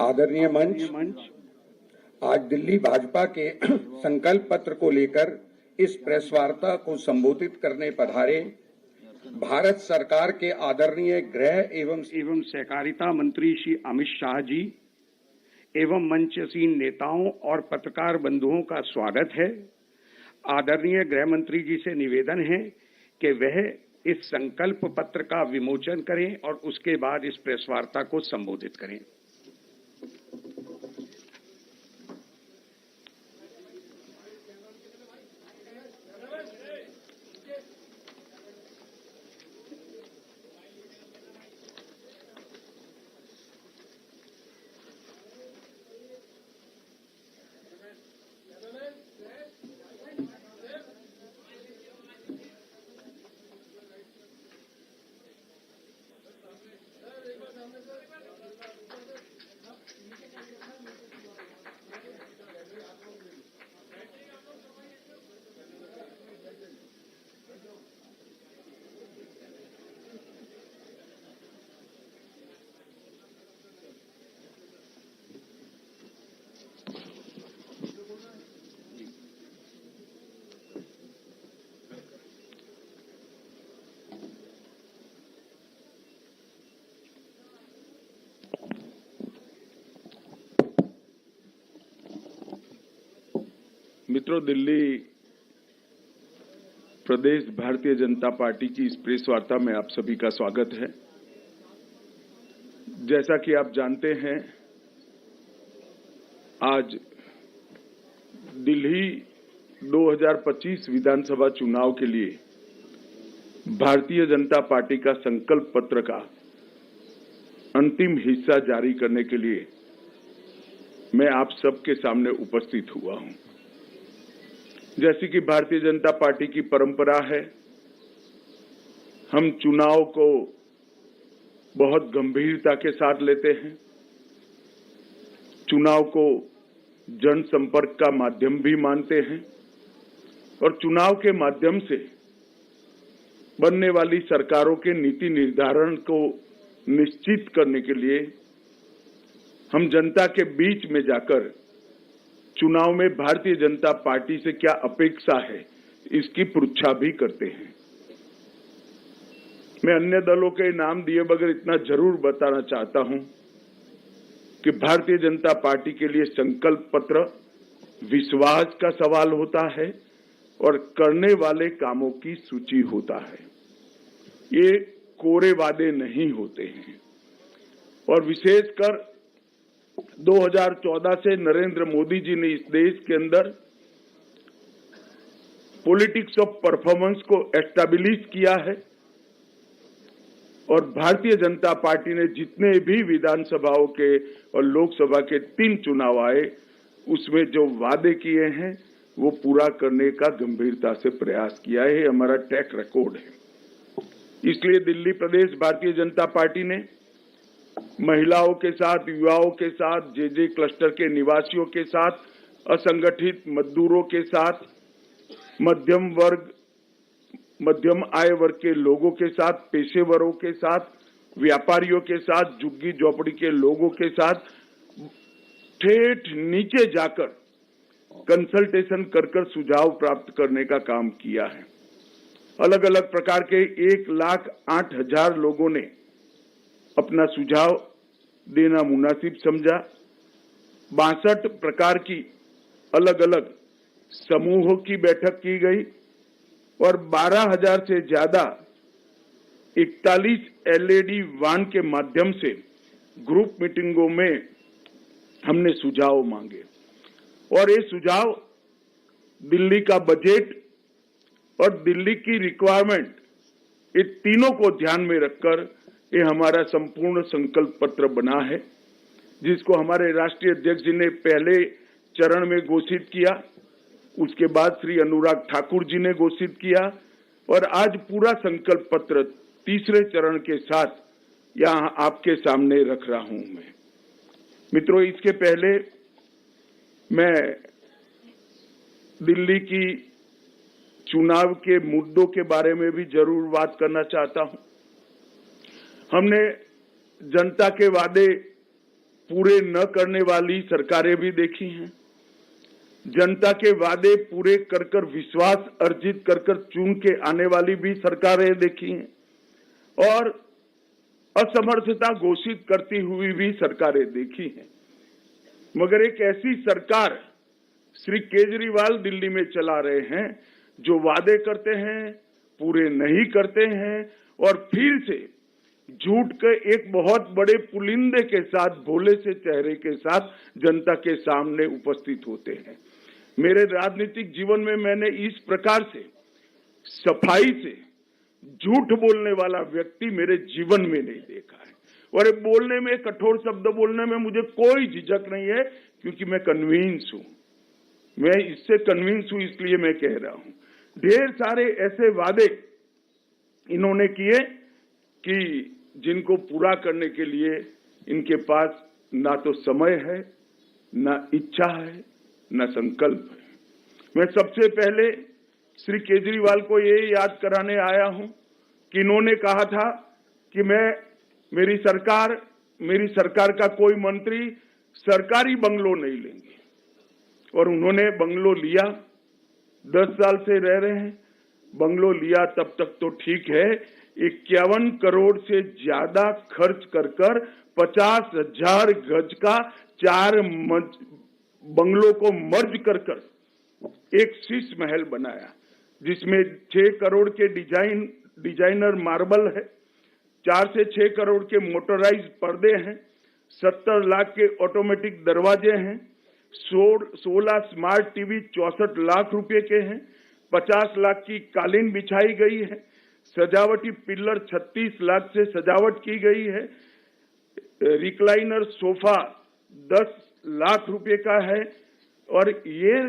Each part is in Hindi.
आदरणीय मंच, आज दिल्ली भाजपा के संकल्प पत्र को लेकर इस प्रेस वार्ता को संबोधित करने पधारे भारत सरकार के आदरणीय गृह एवं सहकारिता मंत्री श्री अमित शाह जी एवं मंचसीन नेताओं और पत्रकार बंधुओं का स्वागत है। आदरणीय गृह मंत्री जी से निवेदन है कि वह इस संकल्प पत्र का विमोचन करें और उसके बाद इस प्रेस वार्ता को संबोधित करें। मित्रों, दिल्ली प्रदेश भारतीय जनता पार्टी की इस प्रेस वार्ता में आप सभी का स्वागत है। जैसा कि आप जानते हैं, आज दिल्ली 2025 विधानसभा चुनाव के लिए भारतीय जनता पार्टी का संकल्प पत्र का अंतिम हिस्सा जारी करने के लिए मैं आप सबके सामने उपस्थित हुआ हूं। जैसी कि भारतीय जनता पार्टी की परंपरा है, हम चुनाव को बहुत गंभीरता के साथ लेते हैं। चुनाव को जनसंपर्क का माध्यम भी मानते हैं और चुनाव के माध्यम से बनने वाली सरकारों के नीति निर्धारण को निश्चित करने के लिए हम जनता के बीच में जाकर चुनाव में भारतीय जनता पार्टी से क्या अपेक्षा है, इसकी पृच्छा भी करते हैं। मैं अन्य दलों के नाम दिए बगैर इतना जरूर बताना चाहता हूं कि भारतीय जनता पार्टी के लिए संकल्प पत्र विश्वास का सवाल होता है और करने वाले कामों की सूची होता है। ये कोरे वादे नहीं होते हैं। और विशेषकर 2014 से नरेंद्र मोदी जी ने इस देश के अंदर पॉलिटिक्स ऑफ परफॉर्मेंस को एस्टैब्लिश किया है और भारतीय जनता पार्टी ने जितने भी विधानसभाओं के और लोकसभा के 3 चुनाव आए, उसमें जो वादे किए हैं वो पूरा करने का गंभीरता से प्रयास किया है। हमारा ट्रैक रिकॉर्ड है। इसलिए दिल्ली प्रदेश भारतीय जनता पार्टी ने महिलाओं के साथ, युवाओं के साथ, जे क्लस्टर के निवासियों के साथ, असंगठित मजदूरों के साथ, मध्यम आय वर्ग के लोगों के साथ, पेशेवरों के साथ, व्यापारियों के साथ, झुग्गी झोपड़ी के लोगों के साथ ठेठ नीचे जाकर कंसल्टेशन कर सुझाव प्राप्त करने का काम किया है। अलग अलग प्रकार के 1,08,000 लोगों ने अपना सुझाव देना मुनासिब समझा। 62 प्रकार की अलग अलग समूहों की बैठक की गई और 12,000 से ज्यादा 41 LED वान के माध्यम से ग्रुप मीटिंगों में हमने सुझाव मांगे और ये सुझाव दिल्ली का बजट और दिल्ली की रिक्वायरमेंट, ये तीनों को ध्यान में रखकर ये हमारा संपूर्ण संकल्प पत्र बना है, जिसको हमारे राष्ट्रीय अध्यक्ष जी ने पहले चरण में घोषित किया, उसके बाद श्री अनुराग ठाकुर जी ने घोषित किया और आज पूरा संकल्प पत्र तीसरे चरण के साथ यहाँ आपके सामने रख रहा हूं मैं। मित्रों, इसके पहले मैं दिल्ली की चुनाव के मुद्दों के बारे में भी जरूर बात करना चाहता हूं। हमने जनता के वादे पूरे न करने वाली सरकारें भी देखी हैं। जनता के वादे पूरे कर कर विश्वास अर्जित कर कर चुन के आने वाली भी सरकारें देखी हैं और असमर्थता घोषित करती हुई भी सरकारें देखी हैं। मगर एक ऐसी सरकार श्री केजरीवाल दिल्ली में चला रहे हैं जो वादे करते हैं, पूरे नहीं करते हैं और फिर से झूठ के एक बहुत बड़े पुलिंदे के साथ, भोले से चेहरे के साथ जनता के सामने उपस्थित होते हैं। मेरे राजनीतिक जीवन में मैंने इस प्रकार से सफाई से झूठ बोलने वाला व्यक्ति मेरे जीवन में नहीं देखा है। और बोलने में, कठोर शब्द बोलने में मुझे कोई झिझक नहीं है, क्योंकि मैं कन्विंस हूं। मैं इससे कन्विंस हूं, इसलिए मैं कह रहा हूं। ढेर सारे ऐसे वादे इन्होंने किए कि जिनको पूरा करने के लिए इनके पास ना तो समय है, ना इच्छा है, ना संकल्प है। मैं सबसे पहले श्री केजरीवाल को ये याद कराने आया हूं कि इन्होंने कहा था कि मेरी सरकार का कोई मंत्री सरकारी बंगलो नहीं लेंगे, और उन्होंने बंगलो लिया। 10 साल से रह रहे हैं, बंगलो लिया तब तक तो ठीक है। 51 करोड़ से ज्यादा खर्च कर 50,000 गज का 4 बंगलों को मर्ज कर एक शीश महल बनाया, जिसमें 6 करोड़ के डिजाइनर मार्बल है, 4 से 6 करोड़ के मोटराइज पर्दे हैं, 70 लाख के ऑटोमेटिक दरवाजे हैं, 16 स्मार्ट टीवी 64 लाख रुपए के हैं, 50 लाख की कालीन बिछाई गई है, सजावटी पिल्लर 36 लाख से सजावट की गई है, रिक्लाइनर सोफा 10 लाख रुपए का है। और ये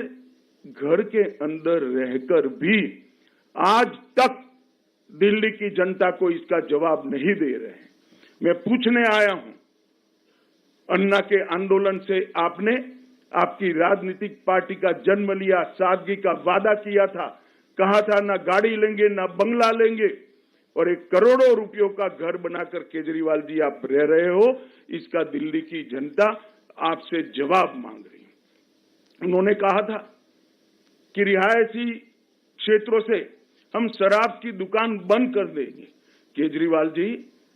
घर के अंदर रहकर भी आज तक दिल्ली की जनता को इसका जवाब नहीं दे रहे हैं। मैं पूछने आया हूं, अन्ना के आंदोलन से आपकी राजनीतिक पार्टी का जन्म लिया, सादगी का वादा किया था, कहा था ना गाड़ी लेंगे ना बंगला लेंगे, और 1 करोड़ों रुपयों का घर बनाकर केजरीवाल जी आप रह रहे हो। इसका दिल्ली की जनता आपसे जवाब मांग रही है। उन्होंने कहा था कि रिहायशी क्षेत्रों से हम शराब की दुकान बंद कर देंगे। केजरीवाल जी,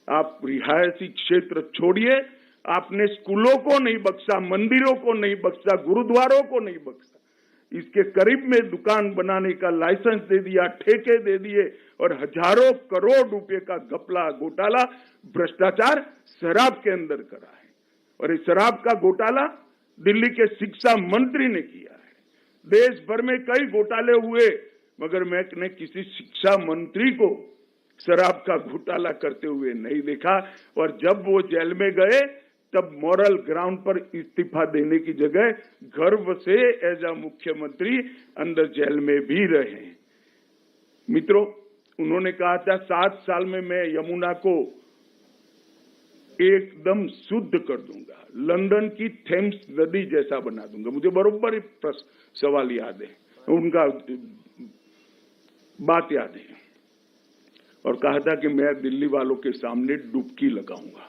आप रिहायशी क्षेत्र छोड़िए, आपने स्कूलों को नहीं बख्शा, मंदिरों को नहीं बख्शा, गुरुद्वारों को नहीं बख्शा, इसके करीब में दुकान बनाने का लाइसेंस दे दिया, ठेके दे दिए, और हजारों करोड़ रुपए का घपला, घोटाला, भ्रष्टाचार शराब के अंदर करा है। और इस शराब का घोटाला दिल्ली के शिक्षा मंत्री ने किया है। देश भर में कई घोटाले हुए, मगर मैंने किसी शिक्षा मंत्री को शराब का घोटाला करते हुए नहीं देखा। और जब वो जेल में गए तब मॉरल ग्राउंड पर इस्तीफा देने की जगह गर्व से एज अ मुख्यमंत्री अंदर जेल में भी रहे। मित्रों, उन्होंने कहा था 7 साल में मैं यमुना को एकदम शुद्ध कर दूंगा, लंदन की थेम्स नदी जैसा बना दूंगा। मुझे बरोबर सवाल याद है, उनका बात याद है। और कहा था कि मैं दिल्ली वालों के सामने डुबकी लगाऊंगा।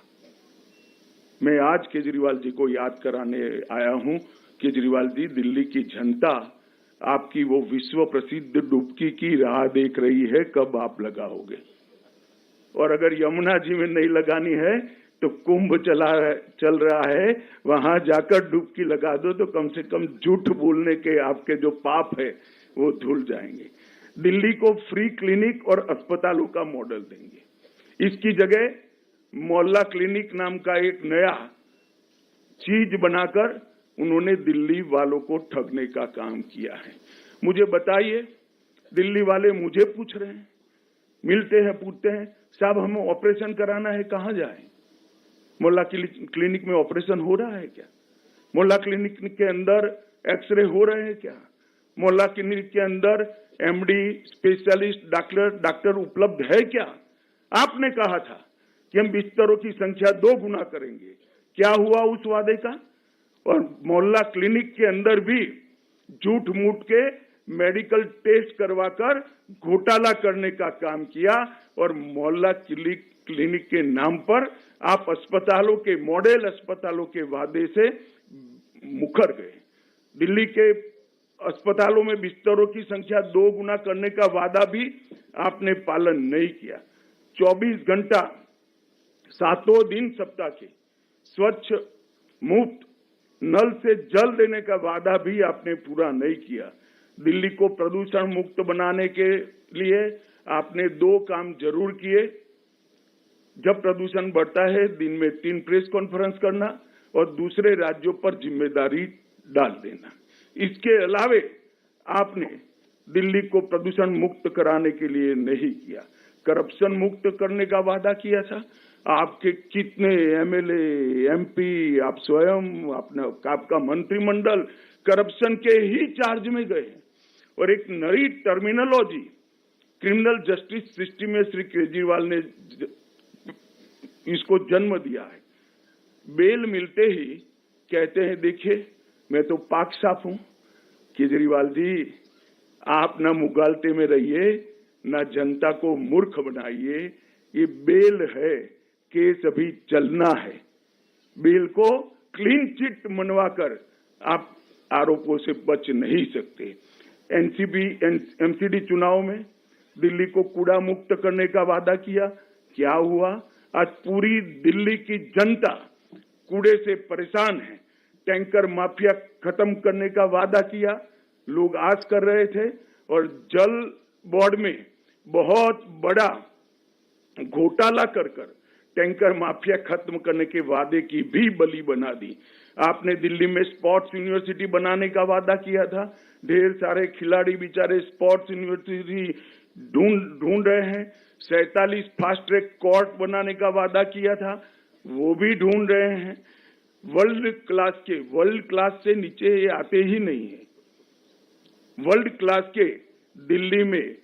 मैं आज केजरीवाल जी को याद कराने आया हूं। केजरीवाल जी, दिल्ली की जनता आपकी वो विश्व प्रसिद्ध डुबकी की राह देख रही है, कब आप लगाओगे। और अगर यमुना जी में नहीं लगानी है तो कुंभ चल रहा है, वहां जाकर डुबकी लगा दो, तो कम से कम झूठ बोलने के आपके जो पाप है वो धुल जाएंगे। दिल्ली को फ्री क्लिनिक और अस्पतालों का मॉडल देंगे। इसकी जगह मोहल्ला क्लिनिक नाम का एक नया चीज बनाकर उन्होंने दिल्ली वालों को ठगने का काम किया है। मुझे बताइए, दिल्ली वाले मुझे पूछ रहे हैं, मिलते हैं, पूछते हैं, साहब हमें ऑपरेशन कराना है, कहां जाएं? मोहल्ला क्लिनिक में ऑपरेशन हो रहा है क्या? मोहल्ला क्लिनिक के अंदर एक्सरे हो रहे हैं क्या? मोहल्ला क्लिनिक के अंदर एमडी, स्पेशलिस्ट डॉक्टर उपलब्ध है क्या? आपने कहा था कि हम बिस्तरों की संख्या 2 गुना करेंगे। क्या हुआ उस वादे का? और मोहल्ला क्लिनिक के अंदर भी झूठ मूठ के मेडिकल टेस्ट करवाकर घोटाला करने का काम किया। और मोहल्ला क्लिनिक के नाम पर आप अस्पतालों के, मॉडल अस्पतालों के वादे से मुकर गए। दिल्ली के अस्पतालों में बिस्तरों की संख्या 2 गुना करने का वादा भी आपने पालन नहीं किया। 24 घंटा 7 दिन सप्ताह के स्वच्छ मुफ्त नल से जल देने का वादा भी आपने पूरा नहीं किया। दिल्ली को प्रदूषण मुक्त बनाने के लिए आपने 2 काम जरूर किए। जब प्रदूषण बढ़ता है दिन में 3 प्रेस कॉन्फ्रेंस करना और दूसरे राज्यों पर जिम्मेदारी डाल देना। इसके अलावे आपने दिल्ली को प्रदूषण मुक्त कराने के लिए नहीं किया। करप्शन मुक्त करने का वादा किया था। आपके कितने एमएलए, एमपी, आप स्वयं, आपका मंत्रिमंडल करप्शन के ही चार्ज में गए हैं। और एक नई टर्मिनोलॉजी क्रिमिनल जस्टिस सिस्टम में श्री केजरीवाल ने इसको जन्म दिया है। बेल मिलते ही कहते हैं देखिए मैं तो पाक साफ हूं। केजरीवाल जी, आप ना मुगालते में रहिए, ना जनता को मूर्ख बनाइए। ये बेल है, केस अभी चलना है। बेल को क्लीन चिट मनवाकर आप आरोपों से बच नहीं सकते। एमसीडी चुनाव में दिल्ली को कूड़ा मुक्त करने का वादा किया, क्या हुआ? आज पूरी दिल्ली की जनता कूड़े से परेशान है। टैंकर माफिया खत्म करने का वादा किया, लोग आस कर रहे थे, और जल बोर्ड में बहुत बड़ा घोटाला कर टैंकर माफिया खत्म करने के वादे की भी बलि बना दी। आपने दिल्ली में स्पोर्ट्स यूनिवर्सिटी बनाने का वादा किया था। ढेर सारे खिलाड़ी बेचारे स्पोर्ट्स यूनिवर्सिटी ढूंढ रहे हैं। 47 फास्ट ट्रैक कोर्ट बनाने का वादा किया था, वो भी ढूंढ रहे हैं। वर्ल्ड क्लास से नीचे ये आते ही नहीं है। वर्ल्ड क्लास के दिल्ली में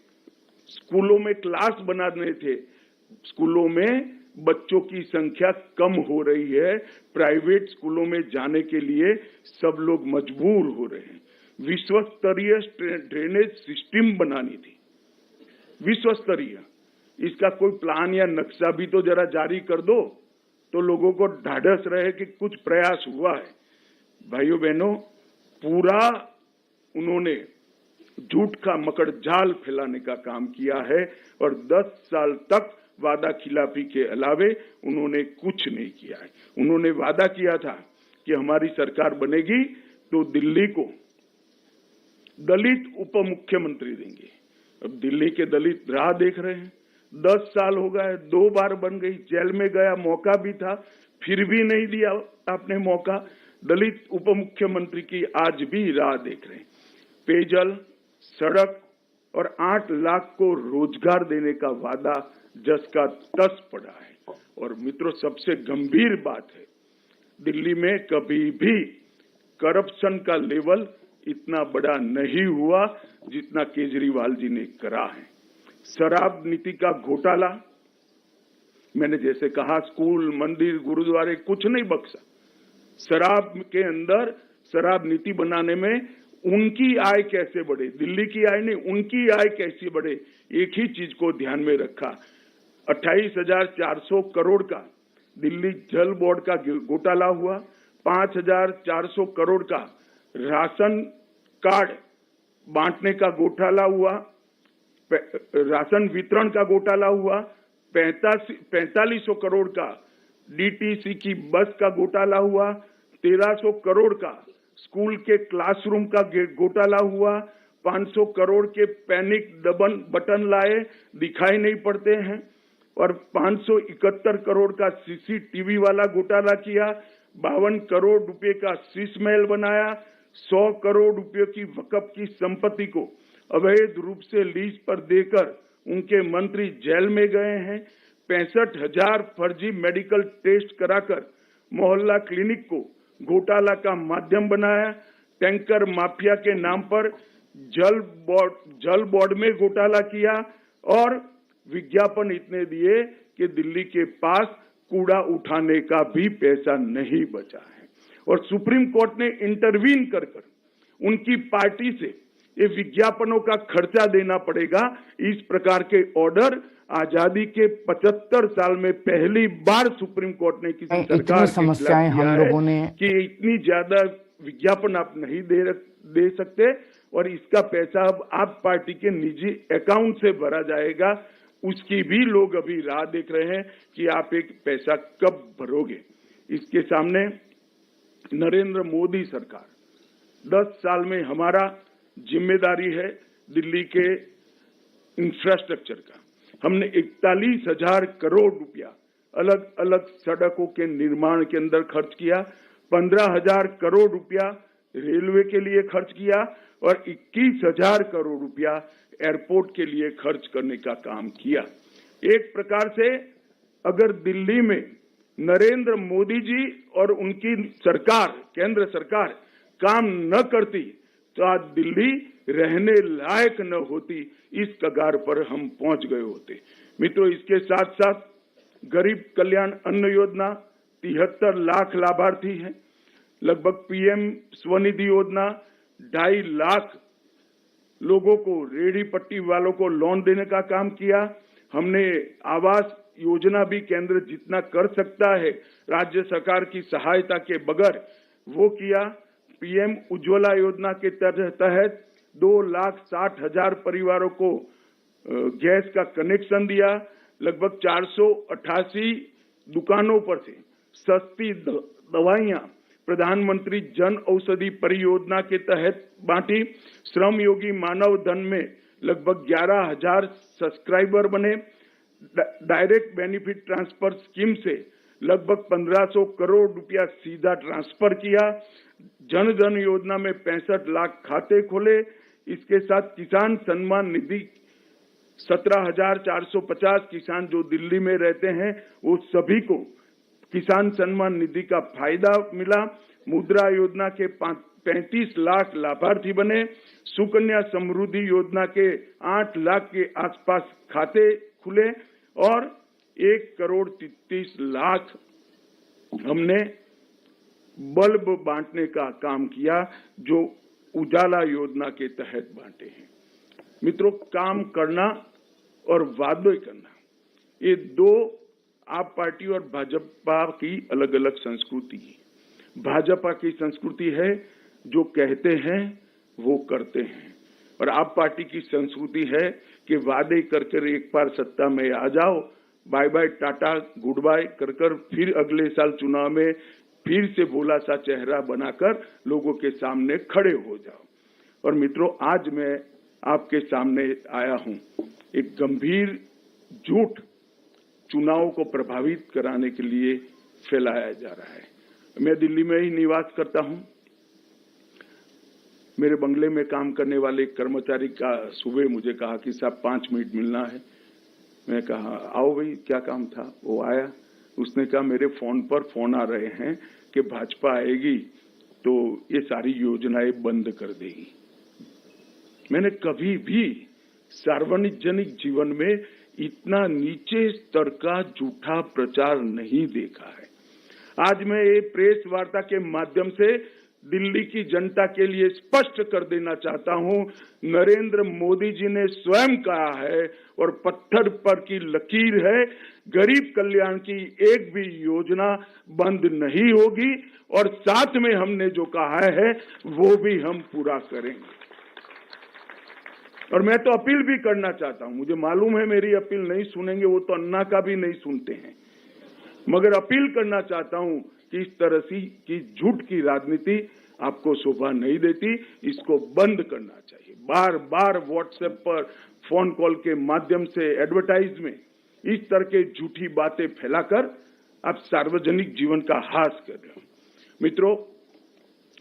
स्कूलों में क्लास बनाने थे, स्कूलों में बच्चों की संख्या कम हो रही है। प्राइवेट स्कूलों में जाने के लिए सब लोग मजबूर हो रहे हैं। विश्व स्तरीय ड्रेनेज सिस्टम बनानी थी, विश्व स्तरीय। इसका कोई प्लान या नक्शा भी तो जरा जारी कर दो, तो लोगों को ढाढ़स रहे कि कुछ प्रयास हुआ है। भाइयों बहनों, पूरा उन्होंने झूठ का मकड़ जाल फैलाने का काम किया है और 10 साल तक वादा खिलाफी के अलावे उन्होंने कुछ नहीं किया है। उन्होंने वादा किया था कि हमारी सरकार बनेगी तो दिल्ली को दलित उप मुख्यमंत्री देंगे। अब दिल्ली के दलित राह देख रहे हैं। 10 साल हो गए, 2 बार बन गई, जेल में गया, मौका भी था, फिर भी नहीं दिया आपने मौका। दलित उप मुख्यमंत्री की आज भी राह देख रहे हैं। पेयजल, सड़क और 8 लाख को रोजगार देने का वादा जस का तस पड़ा है। और मित्रों, सबसे गंभीर बात है, दिल्ली में कभी भी करप्शन का लेवल इतना बड़ा नहीं हुआ जितना केजरीवाल जी ने करा है। शराब नीति का घोटाला, मैंने जैसे कहा, स्कूल, मंदिर, गुरुद्वारे कुछ नहीं बख्शा। शराब के अंदर शराब नीति बनाने में उनकी आय कैसे बढ़े, दिल्ली की आय नहीं, उनकी आय कैसे बढ़े, एक ही चीज को ध्यान में रखा। 28,400 करोड़ का दिल्ली जल बोर्ड का घोटाला हुआ। 5,400 करोड़ का राशन कार्ड बांटने का घोटाला हुआ, राशन वितरण का घोटाला हुआ। 4500 करोड़ का डीटीसी की बस का घोटाला हुआ। 1300 करोड़ का स्कूल के क्लासरूम का घोटाला हुआ। 500 करोड़ के पैनिक बटन लाए, दिखाई नहीं पड़ते हैं। और 571 करोड़ का सीसीटीवी वाला घोटाला किया। 52 करोड़ रुपए का शीश महल बनाया। 100 करोड़ रुपए की वक्फ की संपत्ति को अवैध रूप से लीज पर देकर उनके मंत्री जेल में गए हैं। 65,000 फर्जी मेडिकल टेस्ट कराकर मोहल्ला क्लिनिक को घोटाला का माध्यम बनाया। टैंकर माफिया के नाम पर जल बोर्ड में घोटाला किया और विज्ञापन इतने दिए कि दिल्ली के पास कूड़ा उठाने का भी पैसा नहीं बचा है। और सुप्रीम कोर्ट ने इंटरवीन कर उनकी पार्टी से ये विज्ञापनों का खर्चा देना पड़ेगा। इस प्रकार के ऑर्डर आजादी के 75 साल में पहली बार सुप्रीम कोर्ट ने किसी सरकार के समस्याएं खिलाफ हम दिया लोगों ने है कि इतनी ज्यादा विज्ञापन आप नहीं दे सकते और इसका पैसा अब आप पार्टी के निजी अकाउंट से भरा जाएगा। उसकी भी लोग अभी राह देख रहे हैं कि आप एक पैसा कब भरोगे। इसके सामने नरेंद्र मोदी सरकार 10 साल में हमारा जिम्मेदारी है दिल्ली के इंफ्रास्ट्रक्चर का। हमने 41,000 करोड़ रुपया अलग अलग सड़कों के निर्माण के अंदर खर्च किया, 15,000 करोड़ रुपया रेलवे के लिए खर्च किया और 21,000 करोड़ रुपया एयरपोर्ट के लिए खर्च करने का काम किया। एक प्रकार से अगर दिल्ली में नरेंद्र मोदी जी और उनकी सरकार, केंद्र सरकार काम न करती तो आज दिल्ली रहने लायक न होती, इस कगार पर हम पहुंच गए होते। मित्रों, इसके साथ साथ गरीब कल्याण अन्न योजना 73 लाख लाभार्थी हैं। लगभग पीएम स्वनिधि योजना 2.5 लाख लोगों को, रेहड़ी पट्टी वालों को लोन देने का काम किया। हमने आवास योजना भी केंद्र जितना कर सकता है राज्य सरकार की सहायता के बगैर वो किया। पीएम उज्ज्वला योजना के तहत 2,60,000 परिवारों को गैस का कनेक्शन दिया। लगभग 488 दुकानों पर से सस्ती दवाइयां प्रधानमंत्री जन औषधि परियोजना के तहत बांटी। श्रम योगी मानव धन में लगभग 11,000 सब्सक्राइबर बने। डायरेक्ट बेनिफिट ट्रांसफर स्कीम से लगभग 1,500 करोड़ रुपया सीधा ट्रांसफर किया। जन धन योजना में 65 लाख खाते खोले। इसके साथ किसान सम्मान निधि 17,450 किसान जो दिल्ली में रहते हैं वो सभी को किसान सम्मान निधि का फायदा मिला। मुद्रा योजना के 35 लाख लाभार्थी बने। सुकन्या समृद्धि योजना के 8 लाख के आसपास खाते खुले और 1,33 लाख हमने बल्ब बांटने का काम किया जो उजाला योजना के तहत बांटे हैं। मित्रों, काम करना और वादे करना ये दो आप पार्टी और भाजपा की अलग अलग संस्कृति है। भाजपा की संस्कृति है जो कहते हैं वो करते हैं और आप पार्टी की संस्कृति है कि वादे कर एक बार सत्ता में आ जाओ, bye bye tata goodbye कर फिर अगले साल चुनाव में फिर से भोला सा चेहरा बनाकर लोगों के सामने खड़े हो जाओ। और मित्रों, आज मैं आपके सामने आया हूं एक गंभीर झूठ चुनाव को प्रभावित कराने के लिए फैलाया जा रहा है। मैं दिल्ली में ही निवास करता हूं। मेरे बंगले में काम करने वाले कर्मचारी का सुबह मुझे कहा कि साहब 5 मिनट मिलना है। मैं कहा आओ भाई, क्या काम था। वो आया, उसने कहा मेरे फोन पर फोन आ रहे हैं कि भाजपा आएगी तो ये सारी योजनाएं बंद कर देगी। मैंने कभी भी सार्वजनिक जीवन में इतना नीचे स्तर का झूठा प्रचार नहीं देखा है। आज मैं ये प्रेस वार्ता के माध्यम से दिल्ली की जनता के लिए स्पष्ट कर देना चाहता हूं, नरेंद्र मोदी जी ने स्वयं कहा है और पत्थर पर की लकीर है, गरीब कल्याण की एक भी योजना बंद नहीं होगी और साथ में हमने जो कहा है वो भी हम पूरा करेंगे। और मैं तो अपील भी करना चाहता हूं, मुझे मालूम है मेरी अपील नहीं सुनेंगे, वो तो अन्ना का भी नहीं सुनते हैं, मगर अपील करना चाहता हूं कि इस तरह की झूठ की राजनीति आपको शोभा नहीं देती, इसको बंद करना चाहिए। बार बार व्हाट्सएप पर फोन कॉल के माध्यम से एडवर्टाइज में इस तरह के झूठी बातें फैलाकर आप सार्वजनिक जीवन का हास कर रहे हो। मित्रों,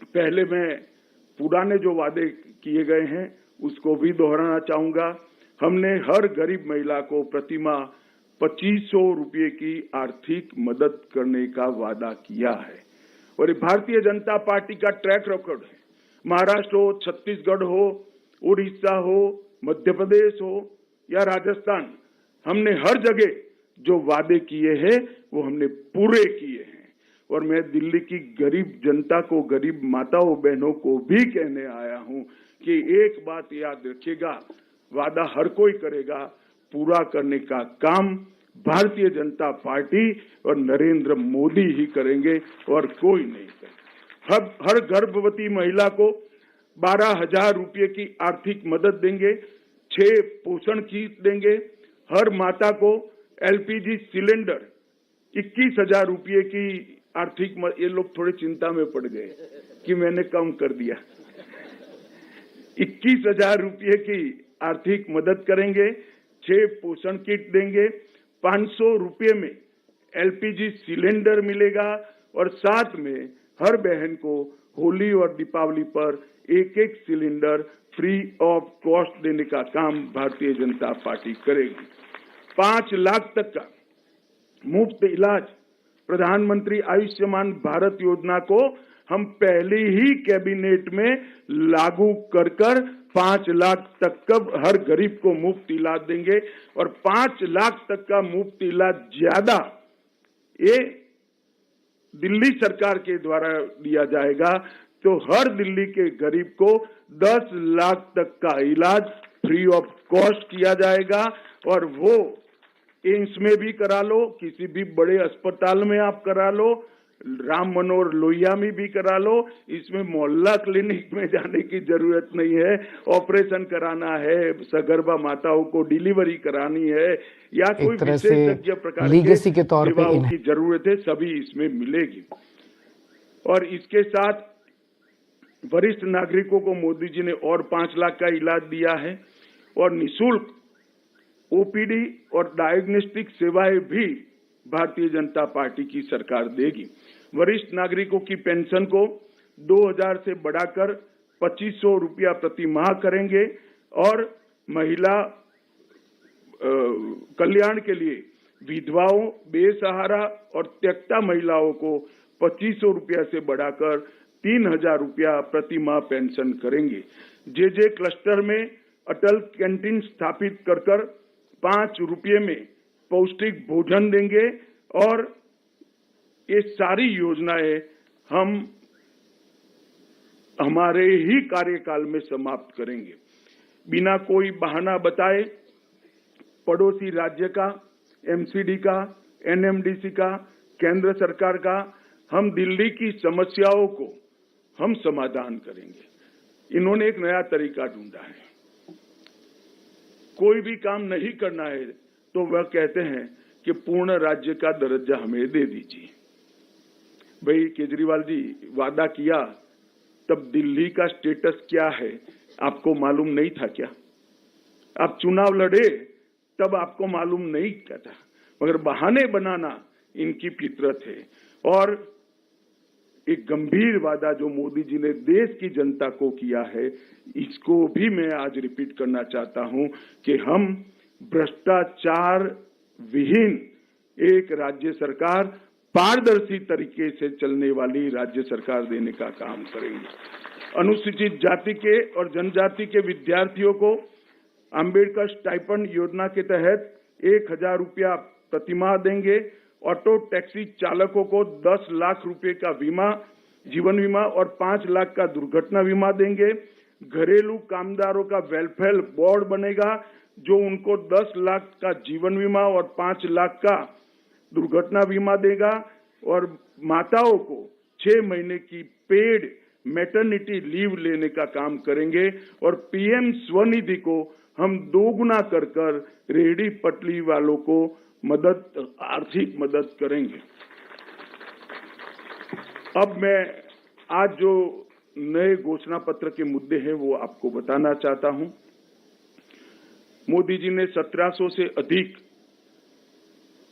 पहले मैं पुराने जो वादे किए गए हैं उसको भी दोहराना चाहूंगा। हमने हर गरीब महिला को प्रतिमाह 2,500 रुपये की आर्थिक मदद करने का वादा किया है और ये भारतीय जनता पार्टी का ट्रैक रिकॉर्ड है। महाराष्ट्र हो, छत्तीसगढ़ हो, उड़ीसा हो, मध्य प्रदेश हो या राजस्थान, हमने हर जगह जो वादे किए हैं वो हमने पूरे किए हैं। और मैं दिल्ली की गरीब जनता को, गरीब माताओं बहनों को भी कहने आया हूं कि एक बात याद रखिएगा, वादा हर कोई करेगा, पूरा करने का काम भारतीय जनता पार्टी और नरेंद्र मोदी ही करेंगे और कोई नहीं करेगा। हर गर्भवती महिला को 12,000 रुपये की आर्थिक मदद देंगे, 6 पोषण किट देंगे, हर माता को एलपीजी सिलेंडर 21,000 रुपये की आर्थिक ये लोग थोड़े चिंता में पड़ गए कि मैंने कम कर दिया। 21,000 रुपये की आर्थिक मदद करेंगे, 6 पोषण किट देंगे, 500 रुपये में एलपीजी सिलेंडर मिलेगा और साथ में हर बहन को होली और दीपावली पर एक सिलेंडर फ्री ऑफ कॉस्ट देने का काम भारतीय जनता पार्टी करेगी। 5 लाख तक का मुफ्त इलाज प्रधानमंत्री आयुष्मान भारत योजना को हम पहले ही कैबिनेट में लागू कर 5 लाख तक का हर गरीब को मुफ्त इलाज देंगे और 5 लाख तक का मुफ्त इलाज ज्यादा ये दिल्ली सरकार के द्वारा दिया जाएगा। तो हर दिल्ली के गरीब को 10 लाख तक का इलाज फ्री ऑफ कॉस्ट किया जाएगा और वो एम्स में भी करा लो, किसी भी बड़े अस्पताल में आप करा लो, राम मनोहर लोहिया में भी करा लो। इसमें मोहल्ला क्लिनिक में जाने की जरूरत नहीं है। ऑपरेशन कराना है, सगर्भा माताओं को डिलीवरी करानी है या कोई विशेषज्ञ प्रकार लीगेसी के तौर पे सेवाओं की जरूरत है, सभी इसमें मिलेगी। और इसके साथ वरिष्ठ नागरिकों को मोदी जी ने और 5 लाख का इलाज दिया है और निःशुल्क ओपीडी और डायग्नोस्टिक सेवाएं भी भारतीय जनता पार्टी की सरकार देगी। वरिष्ठ नागरिकों की पेंशन को 2,000 से बढ़ाकर 2,500 रुपया प्रति माह करेंगे और महिला कल्याण के लिए विधवाओं, बेसहारा और त्यक्ता महिलाओं को 2,500 रुपया से बढ़ाकर 3,000 रुपया प्रति माह पेंशन करेंगे। जे क्लस्टर में अटल कैंटीन स्थापित कर 5 रुपये में पौष्टिक भोजन देंगे और ये सारी योजनाएं हम हमारे ही कार्यकाल में समाप्त करेंगे। बिना कोई बहाना बताए पड़ोसी राज्य का, एमसीडी का, एनएमडीसी का, केंद्र सरकार का, हम दिल्ली की समस्याओं को हम समाधान करेंगे। इन्होंने एक नया तरीका ढूंढा है। कोई भी काम नहीं करना है तो वह कहते हैं कि पूर्ण राज्य का दर्जा हमें दे दीजिए। भाई केजरीवाल जी, वादा किया तब दिल्ली का स्टेटस क्या है आपको मालूम नहीं था क्या? आप चुनाव लड़े तब आपको मालूम नहीं क्या था, मगर बहाने बनाना इनकी फितरत है। और एक गंभीर वादा जो मोदी जी ने देश की जनता को किया है, इसको भी मैं आज रिपीट करना चाहता हूं कि हम भ्रष्टाचार विहीन एक राज्य सरकार, पारदर्शी तरीके से चलने वाली राज्य सरकार देने का काम करेंगे। अनुसूचित जाति के और जनजाति के विद्यार्थियों को अंबेडकर स्टाइपेंड योजना के तहत 1,000 रुपया प्रतिमाह देंगे। ऑटो टैक्सी चालकों को 10 लाख रुपए का बीमा, जीवन बीमा और 5 लाख का दुर्घटना बीमा देंगे। घरेलू कामदारों का वेलफेयर बोर्ड बनेगा जो उनको 10 लाख का जीवन बीमा और 5 लाख का दुर्घटना बीमा देगा और माताओं को 6 महीने की पेड मैटरनिटी लीव लेने का काम करेंगे और पीएम स्वनिधि को हम दोगुना कर रेहड़ी पटरी वालों को मदद, आर्थिक मदद करेंगे। अब मैं आज जो नए घोषणा पत्र के मुद्दे हैं वो आपको बताना चाहता हूं। मोदी जी ने 1700 से अधिक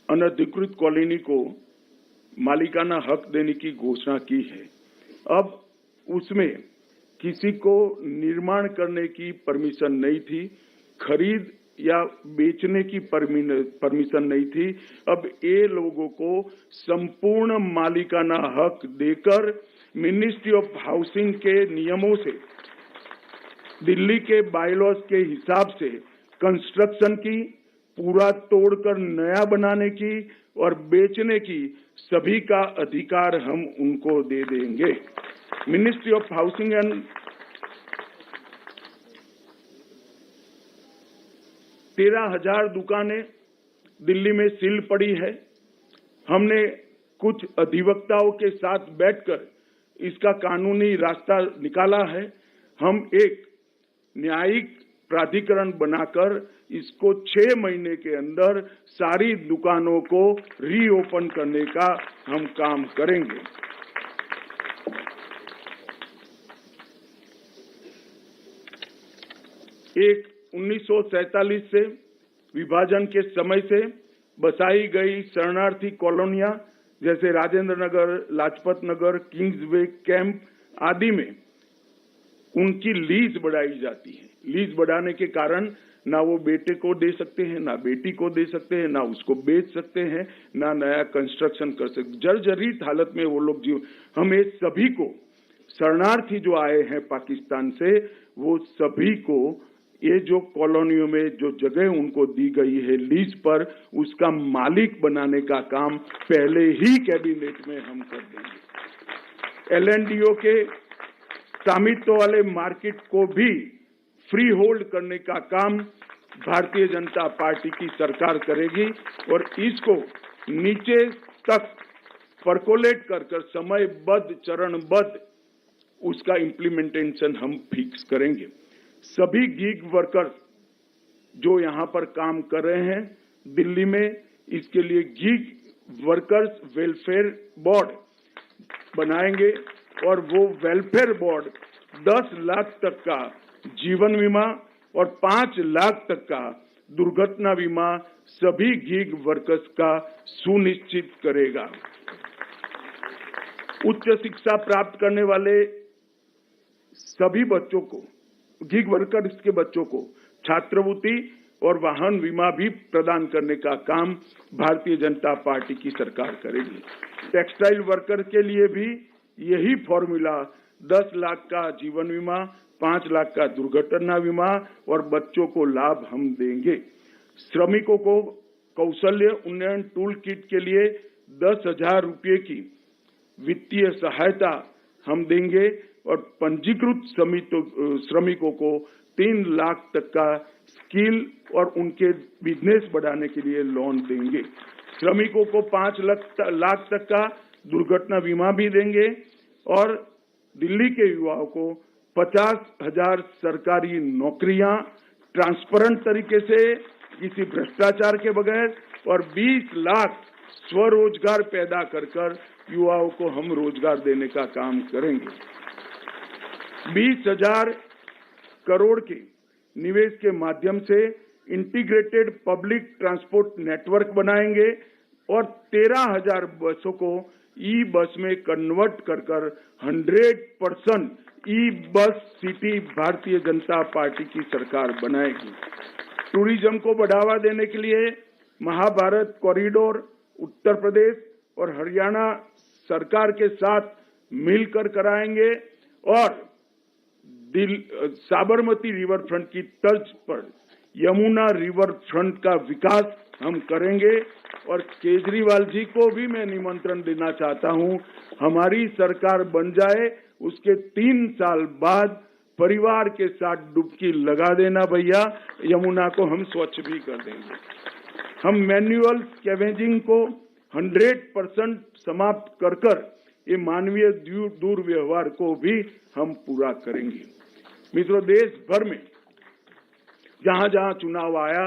अनधिकृत कॉलोनी को मालिकाना हक देने की घोषणा की है। अब उसमें किसी को निर्माण करने की परमिशन नहीं थी, खरीद या बेचने की परमिशन नहीं थी। अब ये लोगों को संपूर्ण मालिकाना हक देकर मिनिस्ट्री ऑफ हाउसिंग के नियमों से, दिल्ली के बायलॉज के हिसाब से कंस्ट्रक्शन की, पूरा तोड़कर नया बनाने की और बेचने की सभी का अधिकार हम उनको दे देंगे। मिनिस्ट्री ऑफ हाउसिंग एंड 13,000 दुकानें दिल्ली में सील पड़ी है। हमने कुछ अधिवक्ताओं के साथ बैठकर इसका कानूनी रास्ता निकाला है। हम एक न्यायिक प्राधिकरण बनाकर इसको 6 महीने के अंदर सारी दुकानों को रीओपन करने का हम काम करेंगे। एक 1947 से विभाजन के समय से बसाई गई शरणार्थी कॉलोनियां जैसे राजेंद्र नगर, लाजपत नगर, किंग्सवे कैंप आदि में उनकी लीज बढ़ाई जाती है। लीज बढ़ाने के कारण ना वो बेटे को दे सकते हैं, ना बेटी को दे सकते हैं, ना उसको बेच सकते हैं, ना नया कंस्ट्रक्शन कर सकते। जर्जरित हालत में वो लोग जीव। हम ये सभी को, शरणार्थी जो आए हैं पाकिस्तान से, वो सभी को ये जो कॉलोनियों में जो जगह उनको दी गई है लीज पर, उसका मालिक बनाने का काम पहले ही कैबिनेट में हम कर देंगे। LNDO के स्वामित्व वाले मार्केट को भी फ्री होल्ड करने का काम भारतीय जनता पार्टी की सरकार करेगी और इसको नीचे तक परकोलेट कर समयबद्ध, चरणबद्ध उसका इम्प्लीमेंटेशन हम फिक्स करेंगे। सभी गीग वर्कर्स जो यहाँ पर काम कर रहे हैं दिल्ली में, इसके लिए गीग वर्कर्स वेलफेयर बोर्ड बनाएंगे और वो वेलफेयर बोर्ड 10 लाख तक का जीवन बीमा और 5 लाख तक का दुर्घटना बीमा सभी गीग वर्कर्स का सुनिश्चित करेगा। उच्च शिक्षा प्राप्त करने वाले सभी बच्चों को, गीग वर्कर्स के बच्चों को छात्रवृत्ति और वाहन बीमा भी प्रदान करने का काम भारतीय जनता पार्टी की सरकार करेगी। टेक्सटाइल वर्कर के लिए भी यही फॉर्मूला 10 लाख का जीवन बीमा, 5 लाख का दुर्घटना बीमा और बच्चों को लाभ हम देंगे। श्रमिकों को कौशल्य उन्नयन टूल किट के लिए 10,000 रुपये की वित्तीय सहायता हम देंगे और पंजीकृत श्रमिकों को 3 लाख तक का स्किल और उनके बिजनेस बढ़ाने के लिए लोन देंगे। श्रमिकों को 5 लाख तक का दुर्घटना बीमा भी देंगे और दिल्ली के युवाओं को 50,000 सरकारी नौकरियां ट्रांसपेरेंट तरीके से, किसी भ्रष्टाचार के बगैर और 20 लाख स्वरोजगार पैदा कर युवाओं को हम रोजगार देने का काम करेंगे। 20,000 करोड़ के निवेश के माध्यम से इंटीग्रेटेड पब्लिक ट्रांसपोर्ट नेटवर्क बनाएंगे और 13,000 बसों को ई बस में कन्वर्ट कर 100% ई bus city Bharatiya Janata party की सरकार बनाएगी। टूरिज्म को बढ़ावा देने के लिए महाभारत कॉरिडोर उत्तर प्रदेश और हरियाणा सरकार के साथ मिलकर कराएंगे और साबरमती रिवर फ्रंट की तर्ज पर यमुना रिवर फ्रंट का विकास हम करेंगे। और केजरीवाल जी को भी मैं निमंत्रण देना चाहता हूं, हमारी सरकार बन जाए उसके 3 साल बाद परिवार के साथ डुबकी लगा देना भैया, यमुना को हम स्वच्छ भी कर देंगे। हम मैन्युअल स्कैवेजिंग को 100% समाप्त कर ये मानवीय दुर्व्यवहार को भी हम पूरा करेंगे। मित्रों, देश भर में जहां जहां चुनाव आया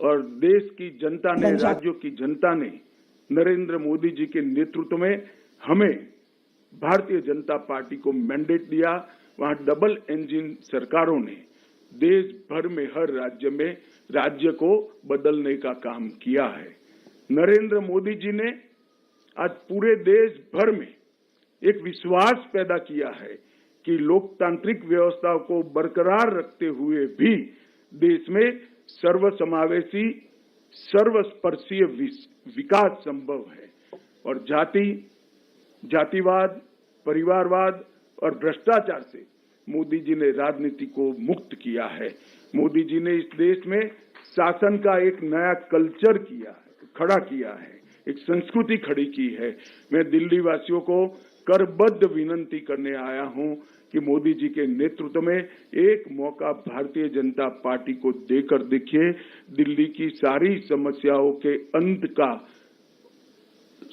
और देश की जनता ने, राज्यों की जनता ने नरेंद्र मोदी जी के नेतृत्व में हमें भारतीय जनता पार्टी को मैंडेट दिया, वहां डबल इंजन सरकारों ने देश भर में हर राज्य में राज्य को बदलने का काम किया है। नरेंद्र मोदी जी ने आज पूरे देश भर में एक विश्वास पैदा किया है कि लोकतांत्रिक व्यवस्था को बरकरार रखते हुए भी देश में सर्वसमावेशी, सर्वस्पर्शीय विकास संभव है और जातिवाद, परिवारवाद और भ्रष्टाचार से मोदी जी ने राजनीति को मुक्त किया है। मोदी जी ने इस देश में शासन का एक नया कल्चर खड़ा किया है, एक संस्कृति खड़ी की है। मैं दिल्ली वासियों को करबद्ध विनंती करने आया हूं कि मोदी जी के नेतृत्व में एक मौका भारतीय जनता पार्टी को देकर देखिए। दिल्ली की सारी समस्याओं के अंत का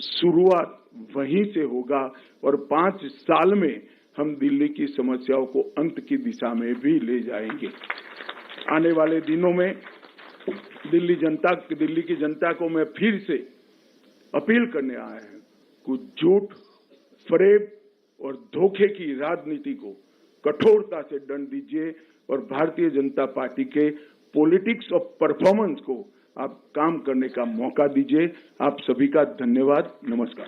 शुरुआत वहीं से होगा और 5 साल में हम दिल्ली की समस्याओं को अंत की दिशा में भी ले जाएंगे। आने वाले दिनों में दिल्ली की जनता को मैं फिर से अपील करने आया हूं, कुछ झूठ, फरेब और धोखे की राजनीति को कठोरता से दंड दीजिए और भारतीय जनता पार्टी के पॉलिटिक्स ऑफ परफॉर्मेंस को आप काम करने का मौका दीजिए। आप सभी का धन्यवाद। नमस्कार।